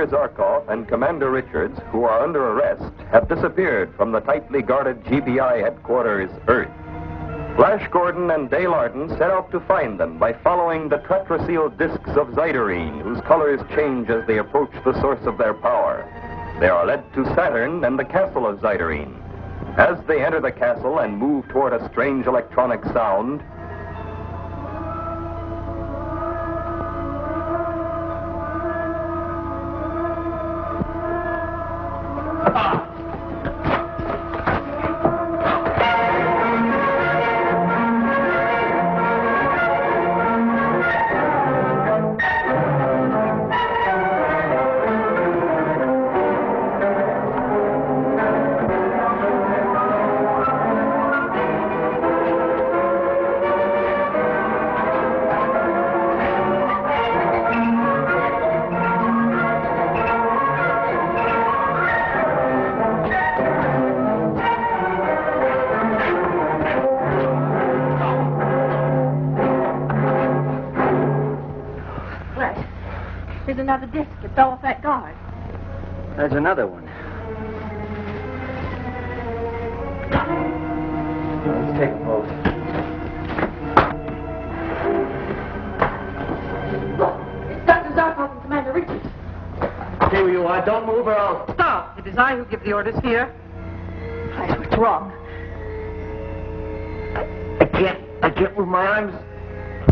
Dr. Zarkov and Commander Richards, who are under arrest, have disappeared from the tightly guarded GBI headquarters, Earth. Flash Gordon and Dale Arden set out to find them by following the tetraseal discs of Zyderine, whose colors change as they approach the source of their power. They are led to Saturn and the castle of Zyderine. As they enter the castle and move toward a strange electronic sound, There's another disc that fell off that guard. There's another one. Let's take a boat. It's Dr. Zarkov and Commander Richards. Stay where you are. Don't move or I'll... Stop. It is I who give the orders here. Flash, what's wrong? I can't move my arms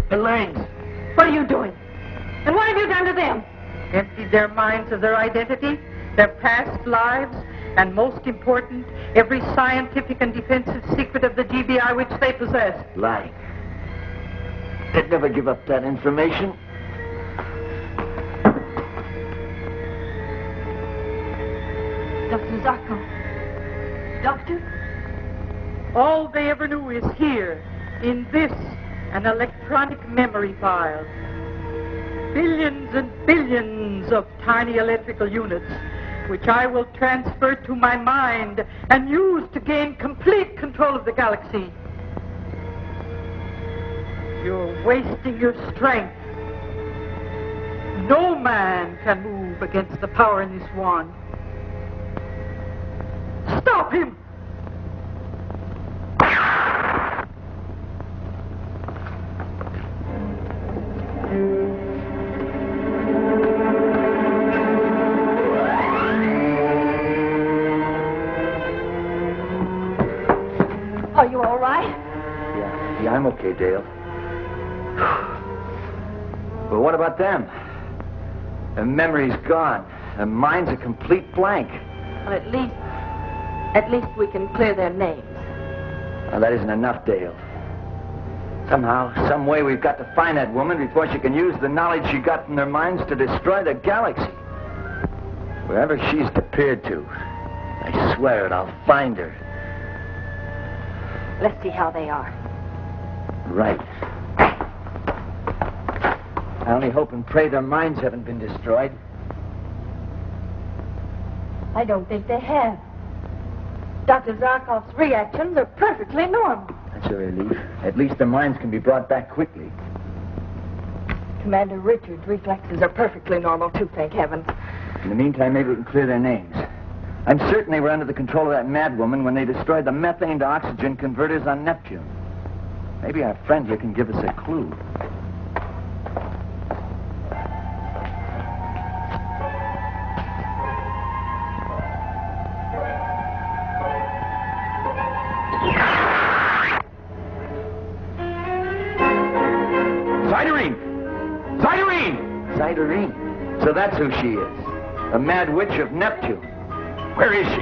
and legs. What are you doing? And what have you done to them? Emptied their minds of their identity, their past lives, and most important, every scientific and defensive secret of the GBI which they possess. Lying. They'd never give up that information. Dr. Zarkov. Doctor? All they ever knew is here, in this, an electronic memory file. Billions and billions of tiny electrical units, which I will transfer to my mind and use to gain complete control of the galaxy. You're wasting your strength. No man can move against the power in this wand. Stop him! Are you all right? Yeah, I'm okay, Dale. But what about them? Their memory's gone. Their mind's a complete blank. Well, at least we can clear their names. Now, that isn't enough, Dale. Somehow, some way, we've got to find that woman before she can use the knowledge she got from their minds to destroy the galaxy. Wherever she's disappeared to, I swear it, I'll find her. Let's see how they are. Right. I only hope and pray their minds haven't been destroyed. I don't think they have. Dr. Zarkov's reactions are perfectly normal. That's a relief. At least their minds can be brought back quickly. Commander Richards' reflexes are perfectly normal, too, thank heavens. In the meantime, maybe we can clear their names. I'm certain they were under the control of that madwoman when they destroyed the methane to oxygen converters on Neptune. Maybe our friend here can give us a clue. Zyderine! Zyderine! Zyderine. So that's who she is. A mad witch of Neptune. Where is she?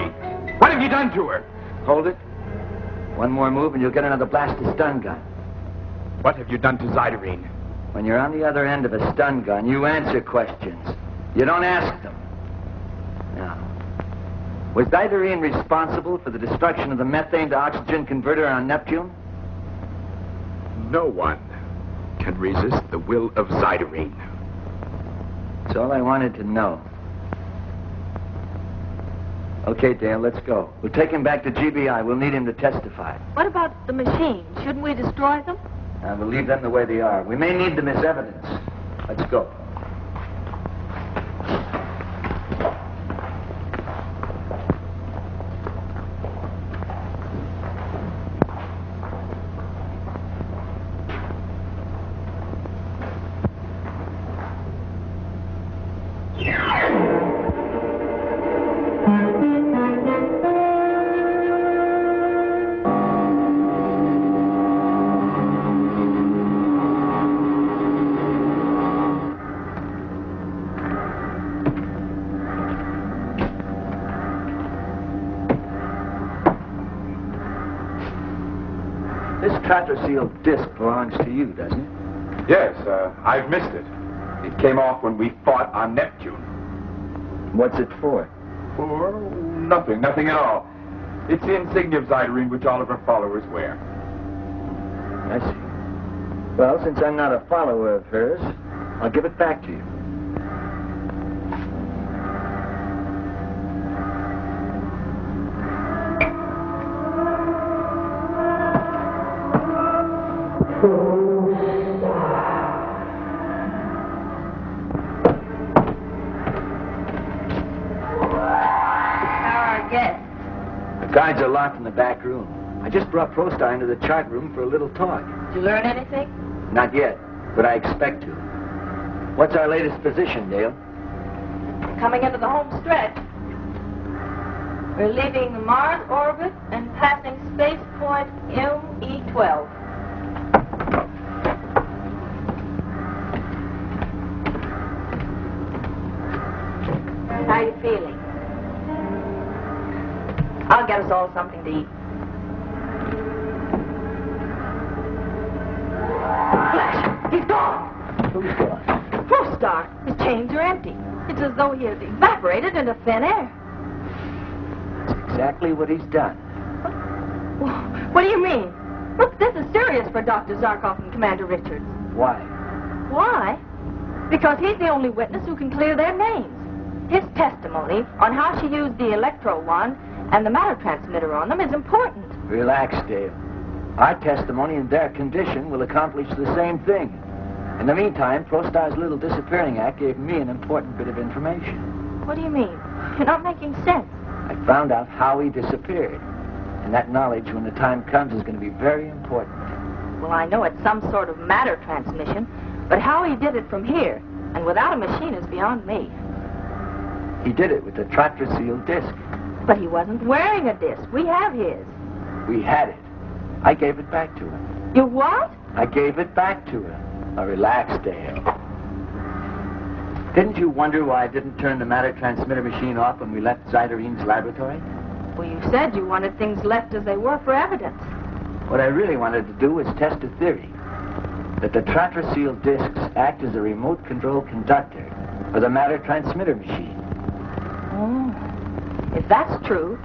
What have you done to her? Hold it. One more move and you'll get another blasted stun gun. What have you done to Zyderine? When you're on the other end of a stun gun, you answer questions. You don't ask them. Now, was Zyderine responsible for the destruction of the methane to oxygen converter on Neptune? No one can resist the will of Zyderine. That's all I wanted to know. Okay, Dale, let's go. We'll take him back to GBI. We'll need him to testify. What about the machines? Shouldn't we destroy them? We'll leave them the way they are. We may need them as evidence. Let's go. This Tratrasil disc belongs to you, doesn't it? Yes, I've missed it. It came off when we fought on Neptune. What's it for? For nothing at all. It's the insignia of Zyderine which all of her followers wear. I see. Well, since I'm not a follower of hers, I'll give it back to you. The guards are locked in the back room. I just brought Prostar into the chart room for a little talk. Did you learn anything? Not yet, but I expect to. What's our latest position, Dale? Coming into the home stretch. We're leaving the Mars orbit and passing space point ME12. How are you feeling? I'll get us all something to eat. Flash! He's gone! Who's gone? Prostar! His chains are empty. It's as though he had evaporated into thin air. That's exactly what he's done. What do you mean? Look, this is serious for Dr. Zarkov and Commander Richards. Why? Why? Because he's the only witness who can clear their names. His testimony on how she used the electro wand and the matter transmitter on them is important. Relax, Dale. Our testimony and their condition will accomplish the same thing. In the meantime, Prostar's little disappearing act gave me an important bit of information. What do you mean? You're not making sense. I found out how he disappeared. And that knowledge, when the time comes, is going to be very important. Well, I know it's some sort of matter transmission, but how he did it from here and without a machine is beyond me. He did it with the Tratrasil disc. But he wasn't wearing a disc. We have his. We had it. I gave it back to him. You what? I gave it back to him. Now relax, Dale. Didn't you wonder why I didn't turn the matter transmitter machine off when we left Zydarine's laboratory? Well, you said you wanted things left as they were for evidence. What I really wanted to do was test a theory. That the Tratrasil discs act as a remote control conductor for the matter transmitter machine. Oh. If that's true,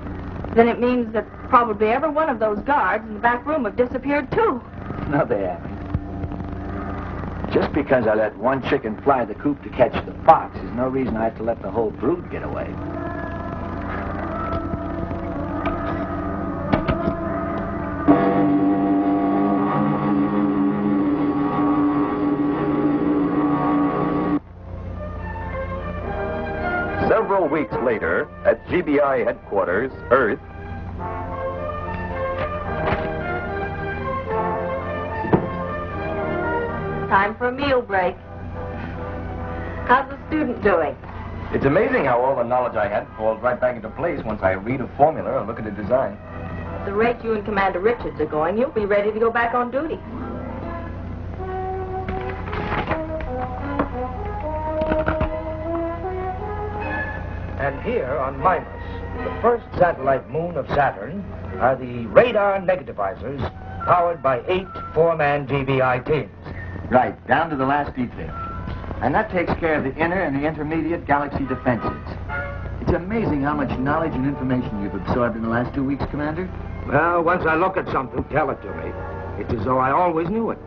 then it means that probably every one of those guards in the back room have disappeared, too. No, they haven't. Just because I let one chicken fly the coop to catch the fox is no reason I have to let the whole brood get away. Several weeks later, at GBI headquarters, Earth, Time for a meal break. How's the student doing? It's amazing how all the knowledge I had falls right back into place once I read a formula and look at a design. At the rate you and Commander Richards are going, you'll be ready to go back on duty. And here on Minos, the first satellite moon of Saturn, are the radar negativizers powered by 8 four-man GBI teams. Right, down to the last detail. And that takes care of the inner and the intermediate galaxy defenses. It's amazing how much knowledge and information you've absorbed in the last 2 weeks, Commander. Well, once I look at something, tell it to me. It's as though I always knew it.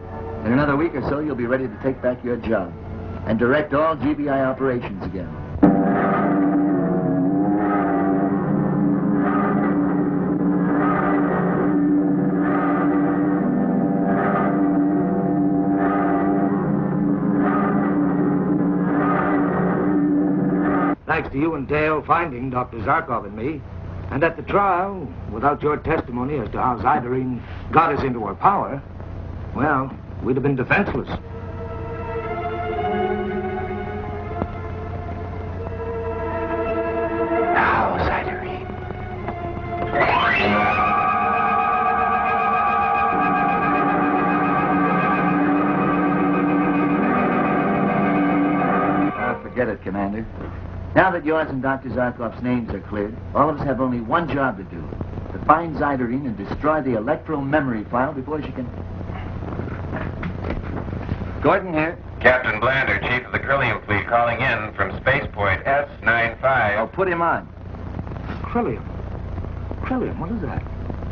In another week or so, you'll be ready to take back your job and direct all GBI operations again. Thanks to you and Dale finding Dr. Zarkov and me. And at the trial, without your testimony as to how Zyderine got us into her power, well, we'd have been defenseless. Forget it, Commander. Now that yours and Dr. Zarkov's names are cleared, all of us have only one job to do. To find Zyderine and destroy the electro memory file before she can... Gordon here. Captain Blander, Chief of the Krillium Fleet, calling in from Spaceport S95. I'll put him on. Krillium. Krillium, what is that?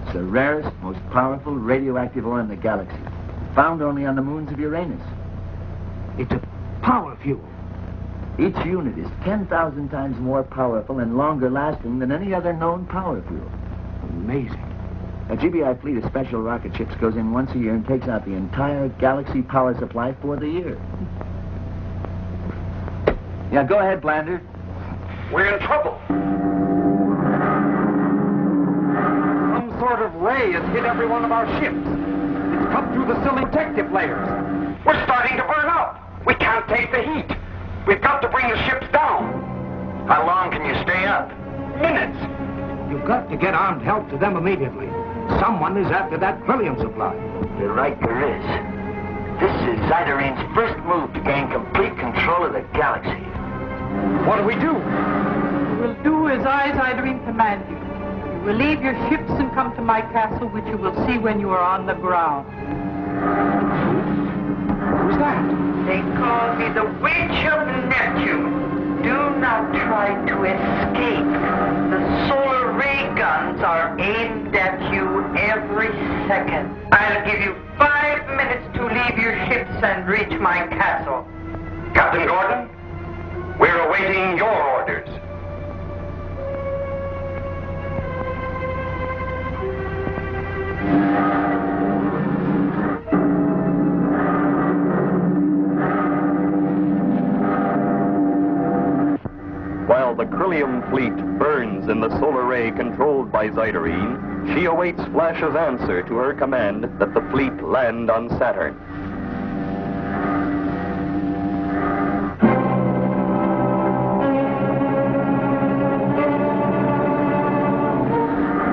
It's the rarest, most powerful radioactive ore in the galaxy. Found only on the moons of Uranus. It's a power fuel. Each unit is 10,000 times more powerful and longer lasting than any other known power fuel. Amazing. A GBI fleet of special rocket ships goes in once a year and takes out the entire galaxy power supply for the year. Yeah, go ahead, Blander. We're in trouble. Some sort of ray has hit every one of our ships. It's come through the silly protective layers. We're starting to burn up. We can't take the heat. We've got to bring the ships down. How long can you stay up? Minutes. You've got to get armed help to them immediately. Someone is after that Krillium supply. You're right, there is. This is Zydarine's first move to gain complete control of the galaxy. What do we do? You will do as I, Zyderine, command you. You will leave your ships and come to my castle, which you will see when you are on the ground. Who's that? They call me the Witch of Neptune. Do not try to escape. The solar ray guns are aimed at you every second. I'll give you 5 minutes to leave your ships and reach my castle. Captain Gordon, we're awaiting your orders. While the Krillium fleet burns in the solar ray controlled by Zyderine, she awaits Flash's answer to her command that the fleet land on Saturn.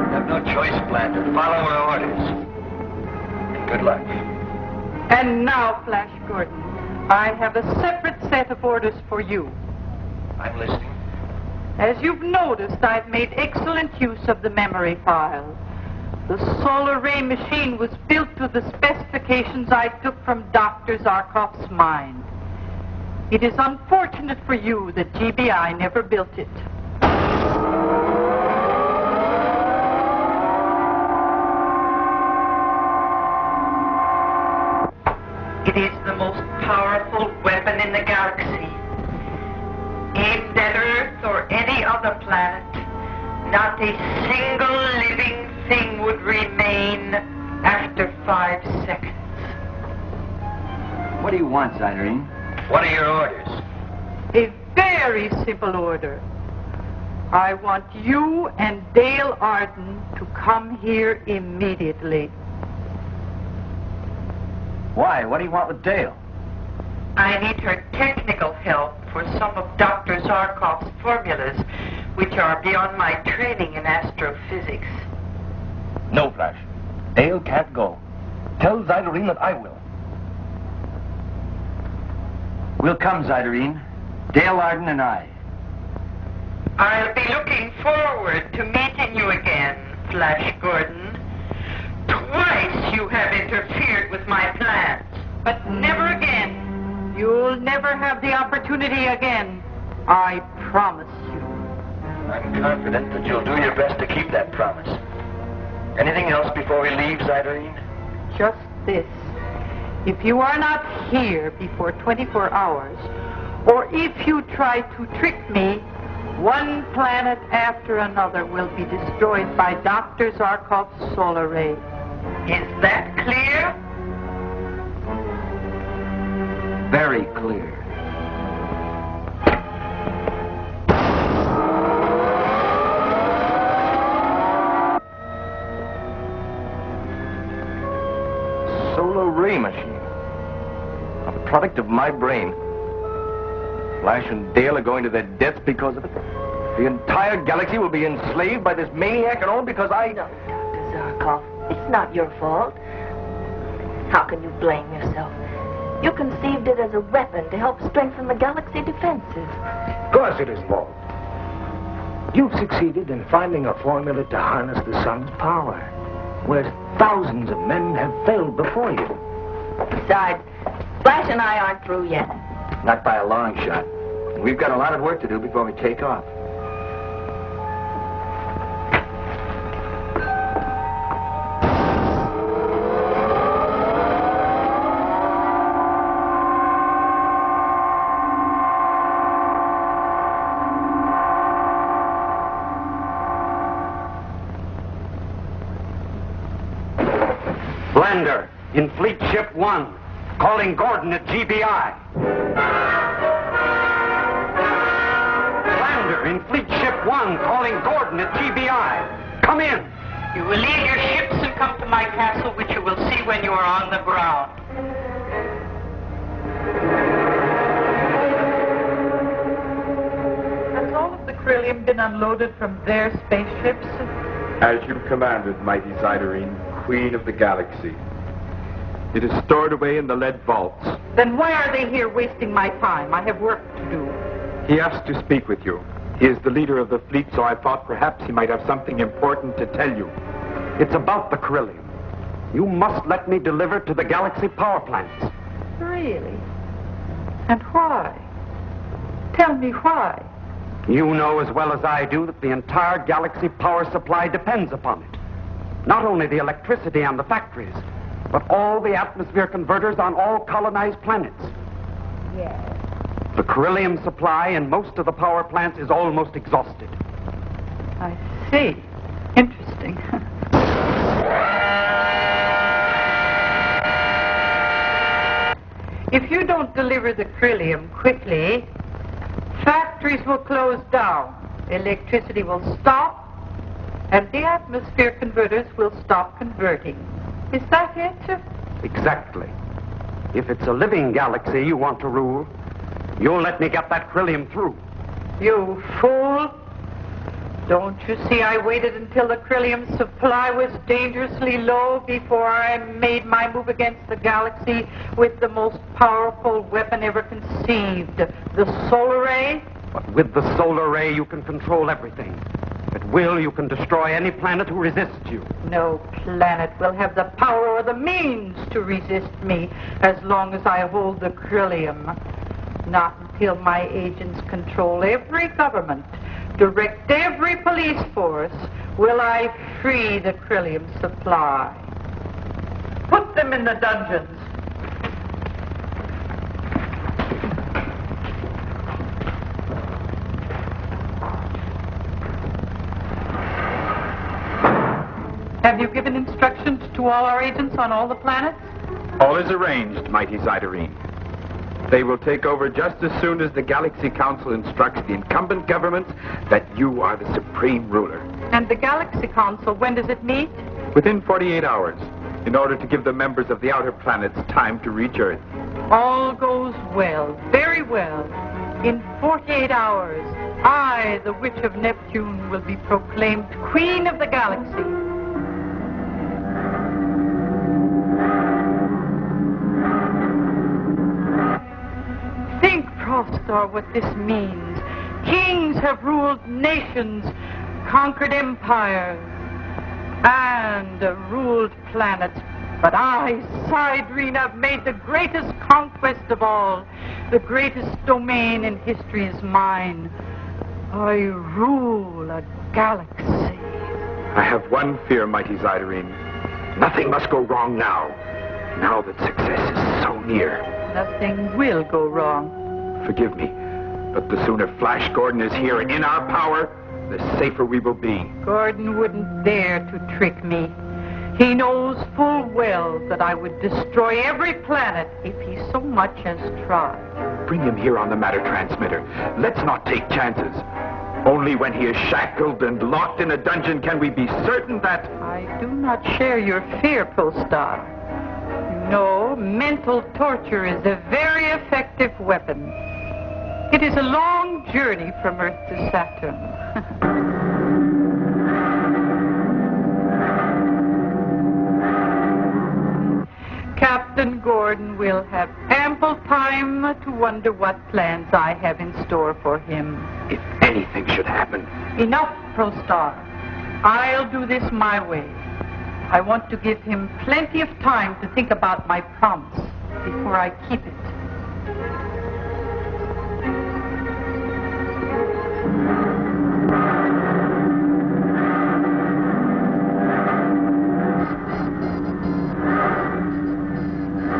You have no choice, Blander. Follow our orders. And good luck. And now, Flash Gordon, I have a separate set of orders for you. I'm listening. As you've noticed, I've made excellent use of the memory file. The solar ray machine was built to the specifications I took from Dr. Zarkov's mind. It is unfortunate for you that GBI never built it. It is the most powerful weapon in the galaxy. Aimed at Earth or any other planet, not a single living thing would remain after 5 seconds. What do you want, Zyderine? What are your orders? A very simple order. I want you and Dale Arden to come here immediately. Why? What do you want with Dale? I need her technical help for some of Dr. Zarkov's formulas, which are beyond my training in astrophysics. No, Flash. Dale can't go. Tell Zyderine that I will. We'll come, Zyderine. Dale Arden and I. I'll be looking forward to meeting you again, Flash Gordon. Twice you have interfered with my plans, but never again. You'll never have the opportunity again. I promise you. I'm confident that you'll do your best to keep that promise. Anything else before we leave, Zyderine? Just this. If you are not here before 24 hours, or if you try to trick me, one planet after another will be destroyed by Dr. Zarkov's solar ray. Is that clear? Very clear. Solar ray machine. A product of my brain. Flash and Dale are going to their deaths because of it. The entire galaxy will be enslaved by this maniac and all because I... No, Dr. Zarkov, it's not your fault. How can you blame yourself? You conceived it as a weapon to help strengthen the galaxy defenses. Of course it is, Walt. You've succeeded in finding a formula to harness the sun's power, where thousands of men have failed before you. Besides, Flash and I aren't through yet. Not by a long shot. We've got a lot of work to do before we take off. Blender, in Fleet Ship 1, calling Gordon at GBI. Blender, in Fleet Ship 1, calling Gordon at GBI. Come in. You will leave your ships and come to my castle, which you will see when you are on the ground. Has all of the Krillium been unloaded from their spaceships? As you commanded, mighty Zyderine, Queen of the Galaxy. It is stored away in the lead vaults. Then why are they here wasting my time? I have work to do. He asked to speak with you. He is the leader of the fleet, so I thought perhaps he might have something important to tell you. It's about the Krillium. You must let me deliver to the Galaxy power plants. Really? And why? Tell me why. You know as well as I do that the entire Galaxy power supply depends upon it. Not only the electricity and the factories, but all the atmosphere converters on all colonized planets. Yes. The Krillium supply in most of the power plants is almost exhausted. I see. Interesting. If you don't deliver the Krillium quickly, factories will close down, electricity will stop, and the atmosphere converters will stop converting. Is that it? Exactly. If it's a living galaxy you want to rule, you'll let me get that Krillium through. You fool! Don't you see I waited until the Krillium supply was dangerously low before I made my move against the galaxy with the most powerful weapon ever conceived, the solar ray? But with the solar ray you can control everything. At will, you can destroy any planet who resists you. No planet will have the power or the means to resist me as long as I hold the Krillium. Not until my agents control every government, direct every police force, will I free the Krillium supply. Put them in the dungeons. Have you given instructions to all our agents on all the planets? All is arranged, mighty Zyderine. They will take over just as soon as the Galaxy Council instructs the incumbent governments that you are the supreme ruler. And the Galaxy Council, when does it meet? Within 48 hours, in order to give the members of the outer planets time to reach Earth. All goes well, very well. In 48 hours, I, the Witch of Neptune, will be proclaimed Queen of the Galaxy. Think, Prostar, what this means. Kings have ruled nations, conquered empires, and ruled planets. But I, Zyderine, have made the greatest conquest of all. The greatest domain in history is mine. I rule a galaxy. I have one fear, mighty Zyderine. Nothing must go wrong now. Now that success is so near. Nothing will go wrong. Forgive me, but the sooner Flash Gordon is here and in our power, the safer we will be. Gordon wouldn't dare to trick me. He knows full well that I would destroy every planet if he so much as tried. Bring him here on the matter transmitter. Let's not take chances. Only when he is shackled and locked in a dungeon can we be certain that... I do not share your fear, Prostar. No, mental torture is a very effective weapon. It is a long journey from Earth to Saturn. Captain Captain Gordon will have ample time to wonder what plans I have in store for him. If anything should happen. Enough, ProStar. I'll do this my way. I want to give him plenty of time to think about my promise before I keep it.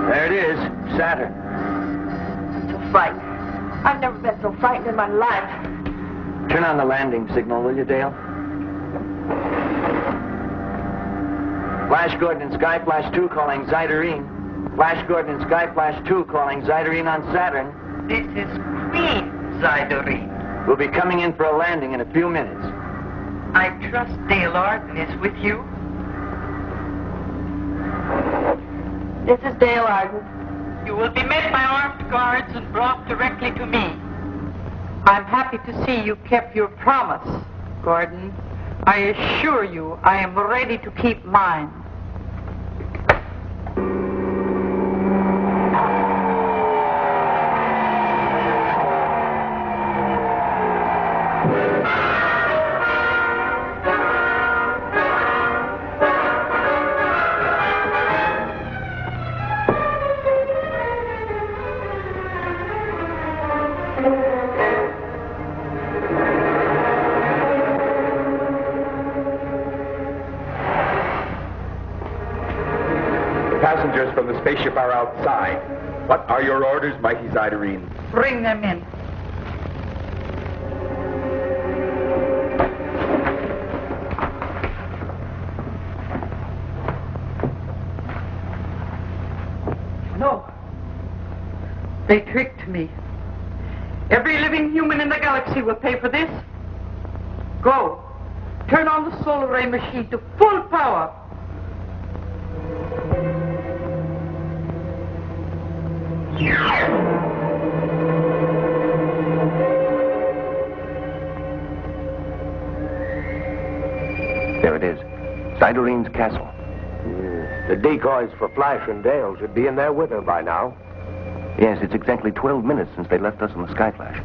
There it is, Saturn. I'm so frightened. I've never been so frightened in my life. Turn on the landing signal, will you, Dale? Flash Gordon and Sky Flash 2 calling Zyderine. Flash Gordon and Sky Flash 2 calling Zyderine on Saturn. This is Queen Zyderine. We'll be coming in for a landing in a few minutes. I trust Dale Arden is with you. This is Dale Arden. You will be met by armed guards and brought directly to me. I'm happy to see you kept your promise, Gordon. I assure you I am ready to keep mine. Passengers from the spaceship are outside. What are your orders, Mighty Zyderine? Bring them in. No. They tricked me. Every living human in the galaxy will pay for this. Go. Turn on the solar ray machine to full power. There it is. Zyderine's castle. The decoys for Flash and Dale should be in there with her by now. Yes, it's exactly 12 minutes since they left us on the Sky Flash.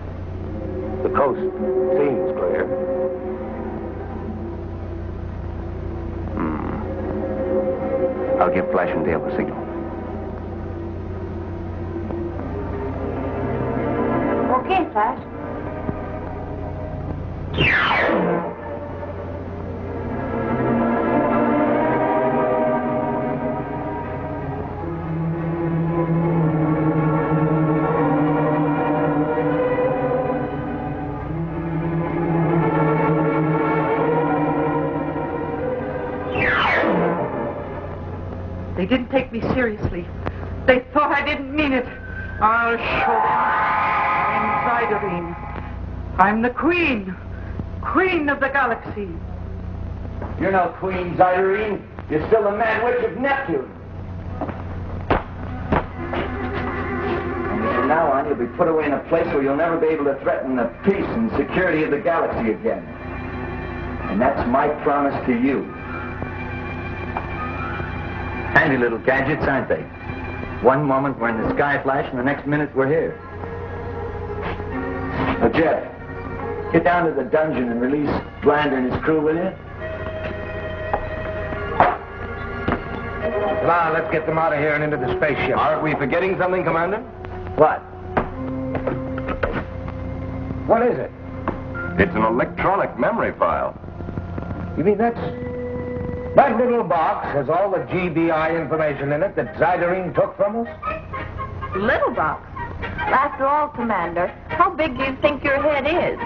The coast seems clear. I'll give Flash and Dale the signal. Okay, Flash. They didn't take me seriously. They thought I didn't mean it. I'll show them. I'm Zyderine. I'm the Queen. Queen of the galaxy. You're no Queen, Zyderine. You're still the Mad Witch of Neptune. And from now on, you'll be put away in a place where you'll never be able to threaten the peace and security of the galaxy again. And that's my promise to you. Handy little gadgets, aren't they? One moment we're in the Sky Flash, and the next minute we're here. Now, Jeff, get down to the dungeon and release Blander and his crew, will you? Come on, let's get them out of here and into the spaceship. Aren't we forgetting something, Commander? What? What is it? It's an electronic memory file. You mean that little box has all the GBI information in it that Zyderine took from us? Little box. After all, Commander, how big do you think your head is?